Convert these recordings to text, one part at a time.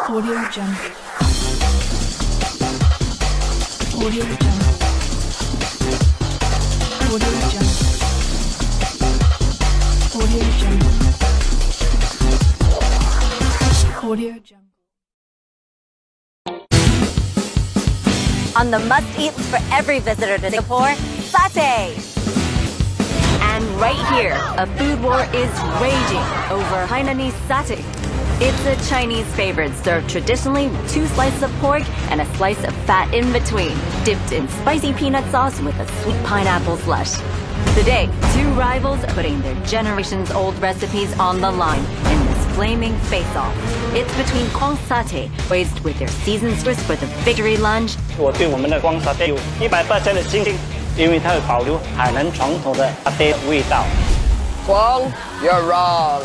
Audio Jungle. Audio Jungle. Audio Jungle. Audio Jungle. Audio Jungle. On the must-eats for every visitor to Singapore, satay! And right here, a food war is raging over Hainanese satay. It's a Chinese favorite served traditionally with 2 slices of pork and a slice of fat in between, dipped in spicy peanut sauce with a sweet pineapple slush. Today, 2 rivals are putting their generations-old recipes on the line in this flaming face-off. It's between Kwang Satay, raised with their seasoned sauce for the victory lunge. 我对我们的光沙爹有100%的信心，因为它会保留海南传统的沙爹味道。Kwang, you're wrong.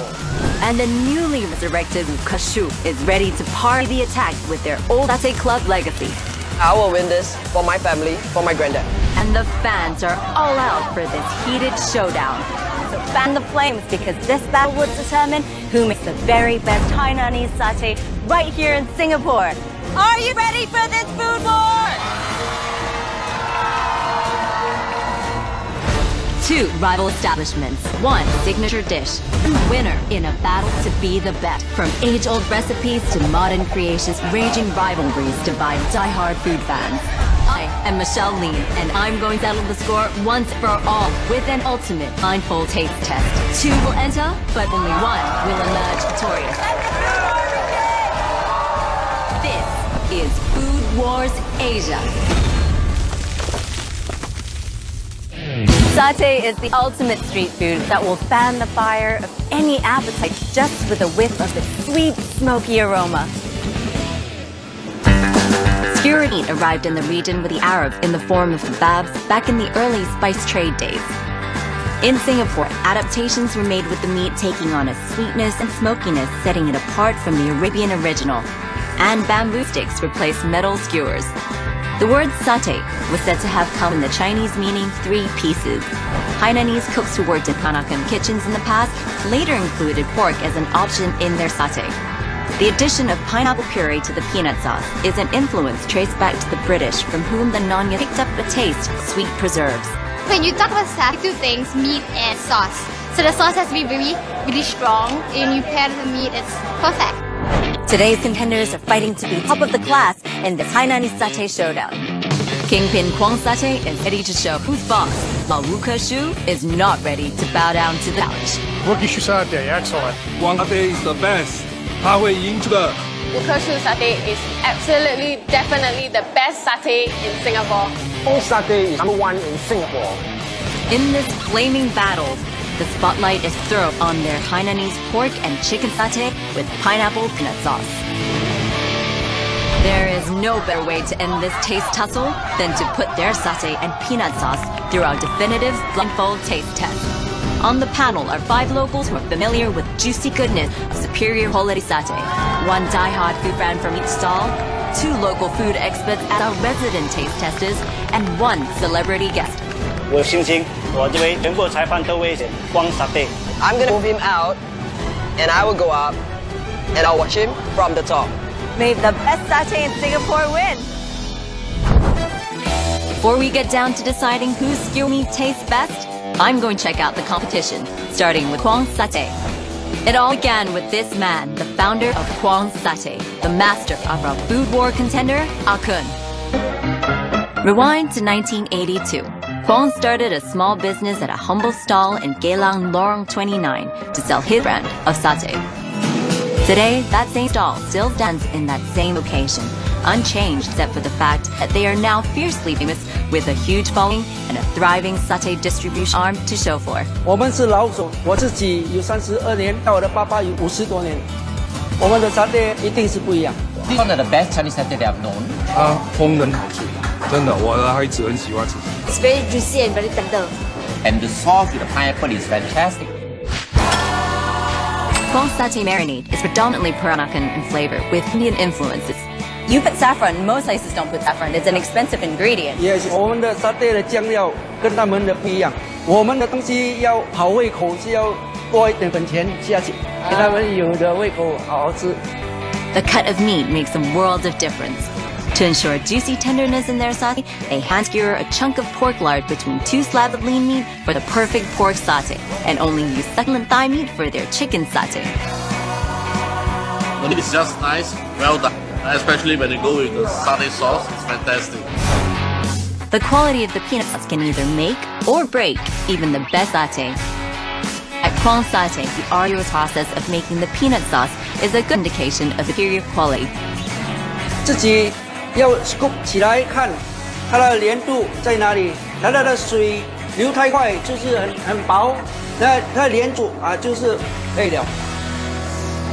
And the newly resurrected Kashu is ready to parry the attack with their old Satay Club legacy. I will win this for my family, for my granddad. And the fans are all out for this heated showdown. So fan the flames, because this battle will determine who makes the very best Hainanese satay right here in Singapore. Are you ready for this food war? 2 rival establishments, 1 signature dish, winner in a battle to be the best. From age-old recipes to modern creations, raging rivalries divide die-hard food fans. I am Michelle Lean, and I'm going to settle the score once for all with an ultimate blindfold taste test. 2 will enter, but only 1 will emerge victorious. This is Food Wars Asia. Satay is the ultimate street food that will fan the fire of any appetite just with a whiff of its sweet, smoky aroma. Skewered meat arrived in the region with the Arabs in the form of kebabs back in the early spice trade days. In Singapore, adaptations were made with the meat taking on a sweetness and smokiness, setting it apart from the Arabian original. And bamboo sticks replaced metal skewers. The word satay was said to have come in the Chinese meaning 3 pieces. Hainanese cooks who worked in Peranakan kitchens in the past later included pork as an option in their satay. The addition of pineapple puree to the peanut sauce is an influence traced back to the British, from whom the Nanya picked up the taste of sweet preserves. When you talk about satay, 2 things, meat and sauce. So the sauce has to be really strong, and you pair the meat, it's perfect. Today's contenders are fighting to be top of the class in this Hainanese satay showdown. Kingpin Kwang Satay is ready to show who's boss, while Wu Keshu is not ready to bow down to the challenge. Wukeshu Satay, excellent. Kwang Satay is the best. 他会赢这个。 Wukeshu Satay is absolutely, definitely the best satay in Singapore. Kwang Satay is #1 in Singapore. In this flaming battle, the spotlight is thrown on their Hainanese pork and chicken satay with pineapple peanut sauce. There is no better way to end this taste tussle than to put their satay and peanut sauce through our definitive blindfold taste test. On the panel are 5 locals who are familiar with juicy goodness of superior quality satay, 1 die-hard food fan from each stall, 2 local food experts as our resident taste testers, and 1 celebrity guest. 我有信心，我认为全部裁判都会选光沙爹。 I'm gonna move him out, and I will go up, and I'll watch him from the top. May the best satay in Singapore win! Before we get down to deciding whose skewer meat tastes best, I'm going to check out the competition, starting with Kwang Satay. It all began with this man, the founder of Kwang Satay, the master of our food war contender, Akun. Rewind to 1982. Kwang started a small business at a humble stall in Geylang Lorong 29 to sell his brand of satay. Today, that same stall still stands in that same location, unchanged except for the fact that they are now fiercely famous with a huge following and a thriving satay distribution arm to show for. 我们是老手，我自己有32年，我的爸爸有50多年。我们的沙爹一定是不一样。 This is one of the best Chinese satay that I've known. 它烹饪好吃，真的，我的孩子很喜欢吃。 It's very juicy and very tender. And the sauce with the pineapple is fantastic. Kwang Satay marinade is predominantly Peranakan in flavor with Indian influences. You put saffron, most places don't put saffron. It's an expensive ingredient. Yes, 我们的沙爹的酱料跟他们的不一样，我们的东西要好胃口，是要多一点粉钱下去，给他们有的胃口好好吃。The cut of meat makes a world of difference. To ensure juicy tenderness in their satay, they hand skewer a chunk of pork lard between 2 slabs of lean meat for the perfect pork satay, and only use succulent thigh meat for their chicken satay. The meat is just nice, well done. Especially when you go with the satay sauce, it's fantastic. The quality of the peanut sauce can either make or break even the best satay. At Quang Satay, the arduous process of making the peanut sauce is a good indication of superior quality. 自己要 scoop 起来看它的粘度在哪里，它的水流太快就是很薄，那它粘住啊就是累了。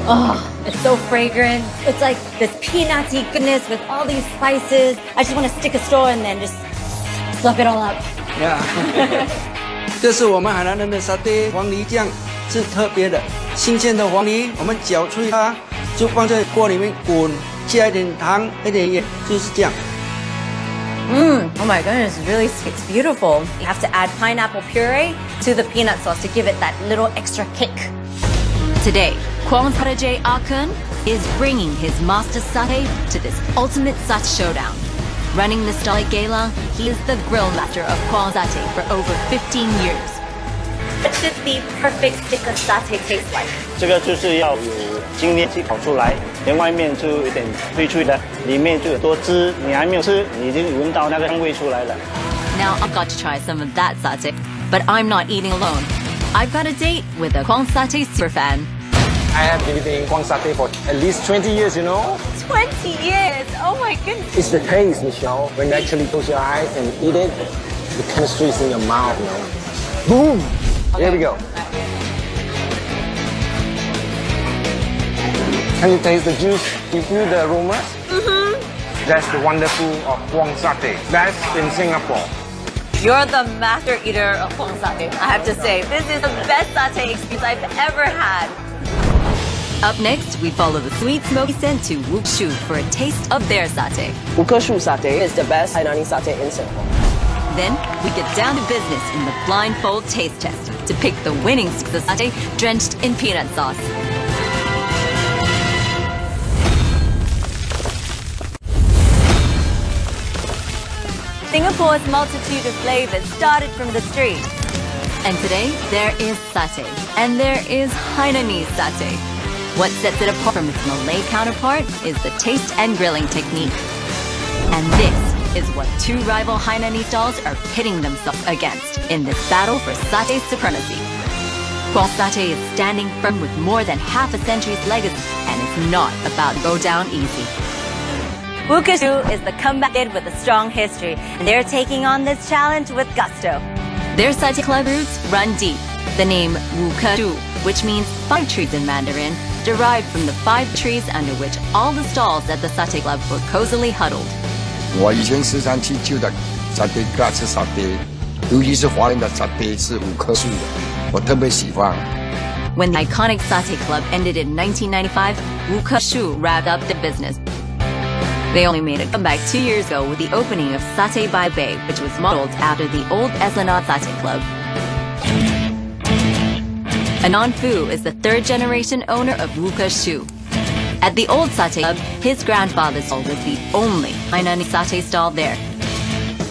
Oh, it's so fragrant. It's like this peanutty goodness with all these spices. I just want to stick a straw and then just slurp it all up. Yeah. 这是我们海南人的沙爹黄梨酱，是特别的，新鲜的黄梨，我们搅碎它，就放在锅里面滚。 加一点糖，一点盐，就是这样。Oh my goodness, really, it's beautiful. You have to add pineapple puree to the peanut sauce to give it that little extra kick. Today, Quang Satay Akun is bringing his master satay to this ultimate satay showdown. Running the stall at Geylang, he is the grill master of Quang Satay for over 15 years. What should the perfect stick of satay taste like? 这个就是要有经验去烤出来，连外面就有点脆脆的，里面就有多汁。你还没有吃，你已经闻到那个香味出来了。Now I've got to try some of that satay, but I'm not eating alone. I've got a date with a Quang Satay superfan. I have been eating Quang Satay for at least 20 years, you know. 20 years! Oh my goodness! It's the taste, Michelle. When you actually close your eyes and eat it, the chemistry is in your mouth, you know. Boom! Okay. Here we go. Can you taste the juice? You feel the aroma? That's the wonderful of Quang Satay. That's in Singapore. You're the master eater of Quang Satay, I have to say. This is the best satay experience I've ever had. Up next, we follow the sweet smoky scent to Wukshu for a taste of their satay. Wukeshu satay is the best Hainanese satay in Singapore. Then, we get down to business in the blindfold taste test to pick the winning stick of satay drenched in peanut sauce. Singapore's multitude of flavors started from the streets. And today, there is satay, and there is Hainanese satay. What sets it apart from its Malay counterpart is the taste and grilling technique. And this is what 2 rival Hainanese stalls are pitting themselves against in this battle for satay supremacy. Quang Satay is standing firm with more than half a century's legacy, and it's not about to go down easy. Wukeshu is the comeback kid with a strong history, and they're taking on this challenge with gusto. Their satay club roots run deep. The name Wukeshu, which means 5 trees in Mandarin, derived from the 5 trees under which all the stalls at the satay club were cozily huddled. 我以前时常去旧的沙爹店吃沙爹，尤其是华人的沙爹是5棵树的，我特别喜欢。When the iconic satay club ended in 1995, Wukeshu wrapped up their business. They only made a comeback 2 years ago with the opening of Satay by Bay, which was modeled after the old Esplanade Satay Club. Anand Fu is the 3rd generation owner of Wukeshu. At the old satay club, his grandfather's stall was the only Hainanese satay stall there.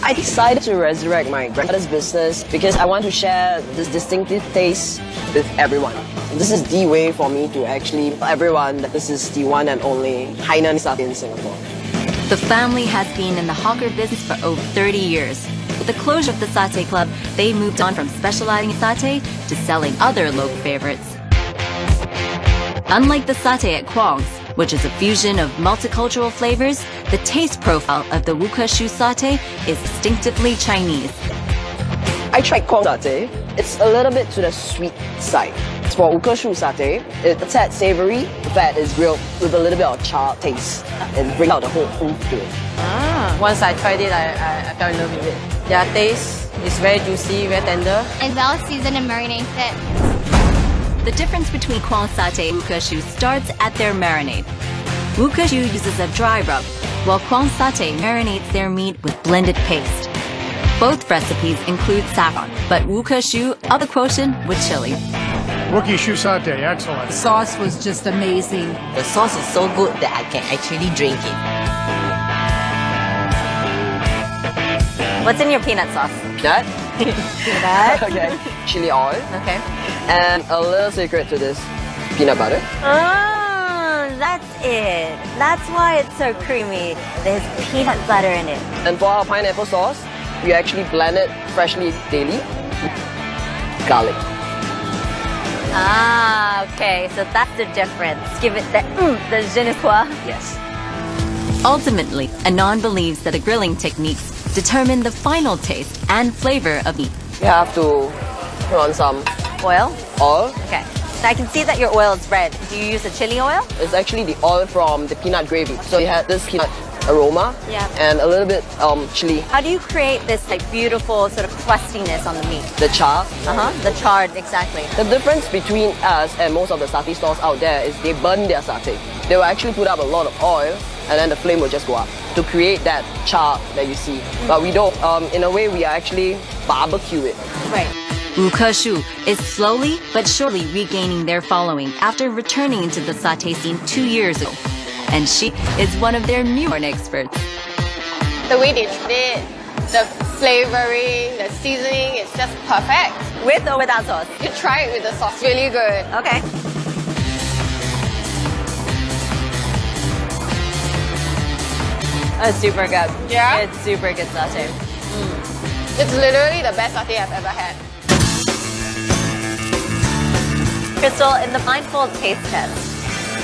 I decided to resurrect my grandfather's business because I want to share this distinctive taste with everyone. This is the way for me to actually tell everyone that this is the one and only Hainanese satay in Singapore. The family has been in the hawker business for over 30 years. With the closure of the satay club, they moved on from specializing in satay to selling other local favorites. Unlike the satay at Quang's, which is a fusion of multicultural flavors, the taste profile of the Wukeshu satay is distinctively Chinese. I tried Quang satay. It's a little bit to the sweet side. For Wukeshu satay, it's a tad savory. The fat is grilled with a little bit of char taste and bring out the whole oomph to it. Once I tried it, I fell in love with it. Their taste is very juicy, very tender. It's well seasoned and marinated. The difference between Quang Satay and Wukeshu starts at their marinade. Wukeshu uses a dry rub, while Quang Satay marinates their meat with blended paste. Both recipes include saffron, but Wukeshu up the quotient with chili. Rookie shoe satay, excellent. The sauce was just amazing. The sauce is so good that I can actually drink it. What's in your peanut sauce? Peanut. Peanut. Okay. Chili oil. Okay. And a little secret to this, peanut butter. Oh, that's it. That's why it's so creamy. There's peanut butter in it. And for our pineapple sauce, we actually blend it freshly daily. Garlic. Ah, okay. So that's the difference. Give it the je ne sais quoi. Yes. Ultimately, Anand believes that the grilling techniques determine the final taste and flavor of meat. You have to put on some Oil? oil. Okay. Now I can see that your oil is red. Do you use the chili oil? It's actually the oil from the peanut gravy. So you have this peanut aroma and a little bit chili. How do you create this like beautiful sort of crustiness on the meat? The char. The chard, exactly. The difference between us and most of the satay stores out there is they burn their satay. They will actually put up a lot of oil and then the flame will just go up to create that char that you see. But we don't. In a way, we actually barbecue it. Right. Wukeshu is slowly but surely regaining their following after returning into the satay scene 2 years ago. And she is one of their new experts. The way they treat it, the flavoring, the seasoning, it's just perfect. With or without sauce? You try it with the sauce, really good. Okay. It's super good. Yeah? It's super good satay. It's literally the best satay I've ever had. Crystal, in the blindfold taste test,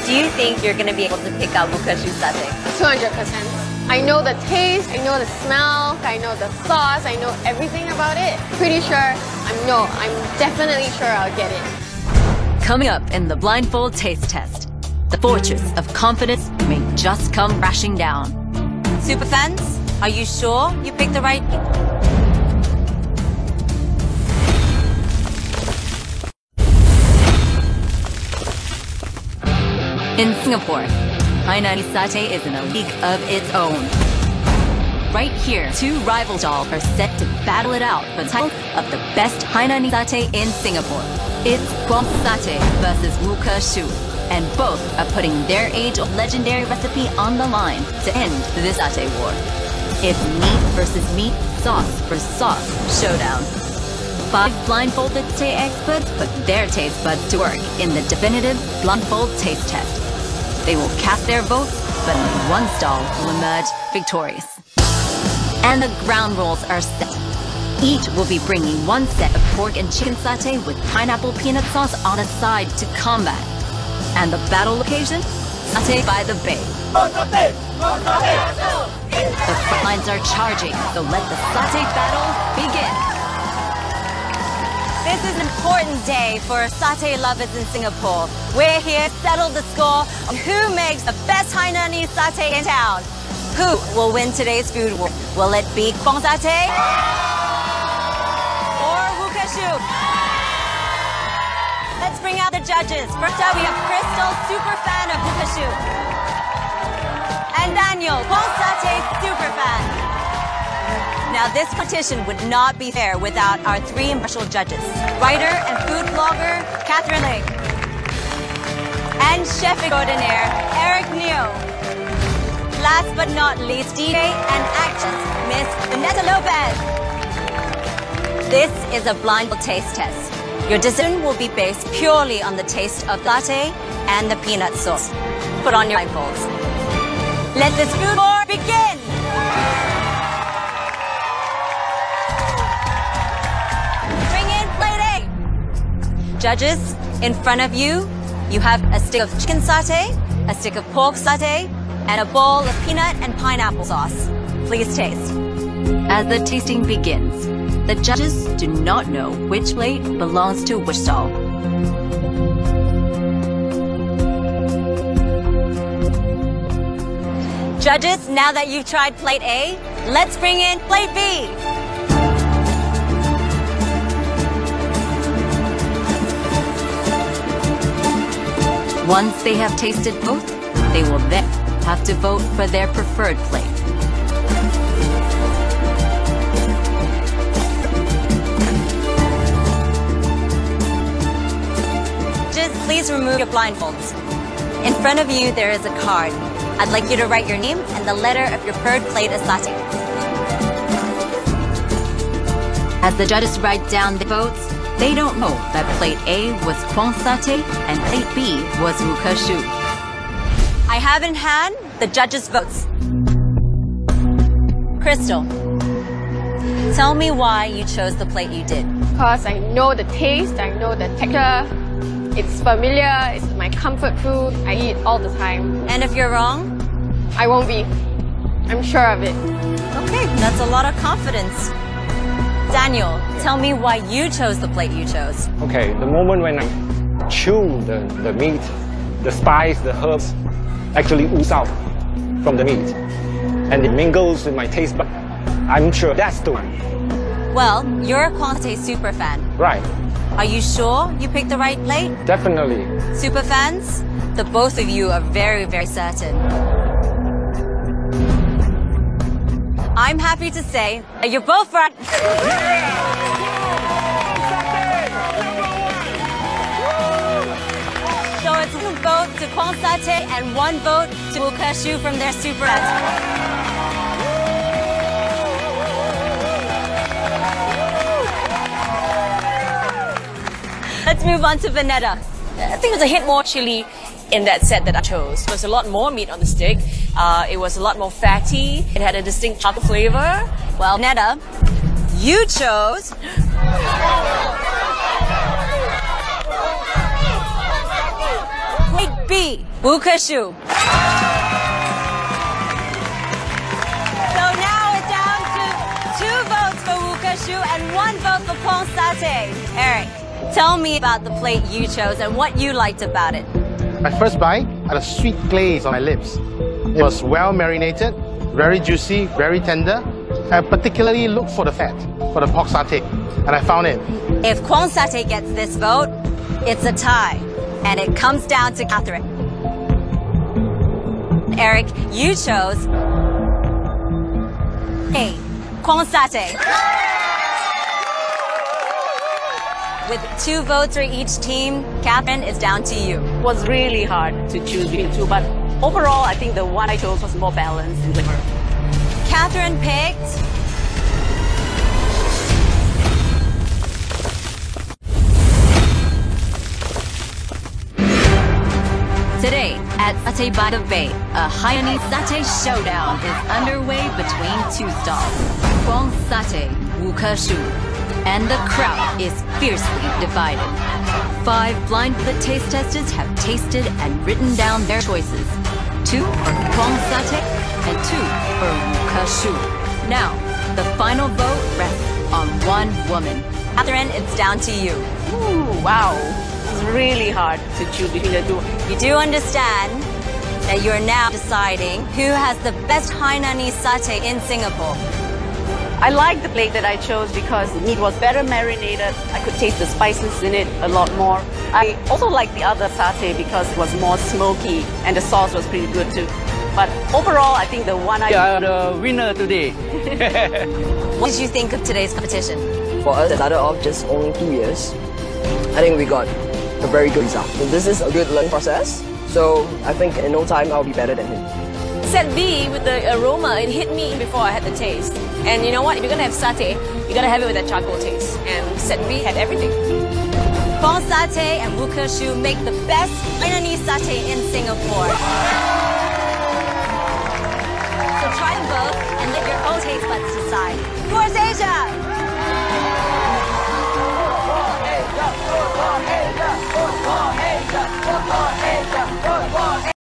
do you think you're going to be able to pick out Wukeshu satay? 200%. I know the taste, I know the smell, I know the sauce, I know everything about it. Pretty sure, I'm definitely sure I'll get it. Coming up in the blindfold taste test, the fortress of confidence may just come crashing down. Superfans, are you sure you picked the right people? In Singapore, Hainanese satay is in a league of its own. Right here, two rival stalls are set to battle it out for the title of the best Hainanese satay in Singapore. It's Guam Satay versus Wukeshu, and both are putting their age-old legendary recipe on the line to end this satay war. It's meat versus meat, sauce versus sauce showdown. 5 blindfolded satay experts put their taste buds to work in the definitive blindfold taste test. They will cast their votes, but only one stall will emerge victorious. And the ground rules are set. Each will be bringing one set of pork and chicken satay with pineapple peanut sauce on a side to combat. And the battle location? Satay by the Bay. The front lines are charging, so let the satay battle begin. This is an important day for satay lovers in Singapore. We're here to settle the score on who makes the best Hainanese satay in town. Who will win today's food war? Will it be Guam Satay? Or Wukeshu? Let's bring out the judges. First up, we have Crystal, super fan of Wukeshu. And Daniel, Guam Satay super fan. Now, this competition would not be fair without our 3 impartial judges. Writer and food blogger, Catherine Ling. And chef extraordinaire, Eric Neo. Last but not least, DJ and actress, Miss Vanessa Lopez. This is a blindfold taste test. Your decision will be based purely on the taste of latte and the peanut sauce. Put on your blindfolds. Let this food war begin! Bring in plate A. Judges, in front of you, you have a stick of chicken satay, a stick of pork satay, and a bowl of peanut and pineapple sauce. Please taste. As the tasting begins, the judges do not know which plate belongs to which stall. Judges, now that you've tried plate A, let's bring in plate B. Once they have tasted both, they will then have to vote for their preferred plate. please remove your blindfolds. In front of you, there is a card. I'd like you to write your name and the letter of your preferred plate of satay. As the judges write down the votes, they don't know that plate A was Kwang satay and plate B was Wukashu. I have in hand the judges' votes. Crystal, tell me why you chose the plate you did. Because I know the taste, I know the texture. It's familiar, it's my comfort food. I eat all the time. And if you're wrong? I won't be. I'm sure of it. Okay, that's a lot of confidence. Daniel, tell me why you chose the plate you chose. Okay, the moment when I chew the meat, the spice, the herbs actually ooze out from the meat. And it mingles with my taste bud. I'm sure that's the one. Well, you're a Kwang satay super fan. Right. Are you sure you picked the right plate? Definitely. Super fans? The both of you are very, very certain. I'm happy to say that you're both right. So it's 1 vote to Kwang satay and 1 vote to Wukashu from their super fans. Let's move on to Vanetta. I think it was a hit more chili in that set that I chose. There was a lot more meat on the stick. It was a lot more fatty. It had a distinct chocolate flavor. Well, Netta, you chose... plate B, Wukashu. So now it's down to 2 votes for Wukashu and 1 vote for Kwang satay. Eric, tell me about the plate you chose and what you liked about it. My first bite had a sweet glaze on my lips. It was well marinated, very juicy, very tender. I particularly looked for the fat, for the pork satay, and I found it. If Kwang satay gets this vote, it's a tie, and it comes down to Catherine. Eric, you chose A, Kwang satay. With 2 votes for each team, Catherine, it's down to you. It was really hard to choose between 2, but overall, I think the one I chose was more balanced in flavor. Catherine picked today at Satay by the Bay, a Hainanese satay showdown is underway between 2 stalls, Kwang satay, Wukashu, and the crowd is fiercely divided. 5 blindfolded taste testers have tasted and written down their choices. 2 for Kwang satay and 2 for Wukashu. Now, the final vote rests on 1 woman. Catherine, it's down to you. Ooh, wow. It's really hard to choose between the 2. You do understand that you're now deciding who has the best Hainanese satay in Singapore. I like the plate that I chose because the meat was better marinated. I could taste the spices in it a lot more. I also like the other satay because it was more smoky and the sauce was pretty good too. But overall, I think the one I... You are the winner today. What did you think of today's competition? For us, it started off just only 2 years. I think we got a very good result. This is a good learning process. So I think in no time I'll be better than him. Set B, with the aroma, it hit me before I had the taste. And you know what? If you're gonna have satay, you gotta have it with that charcoal taste. And Set B had everything. Kwang satay and Wukashu make the best Hainanese satay in Singapore.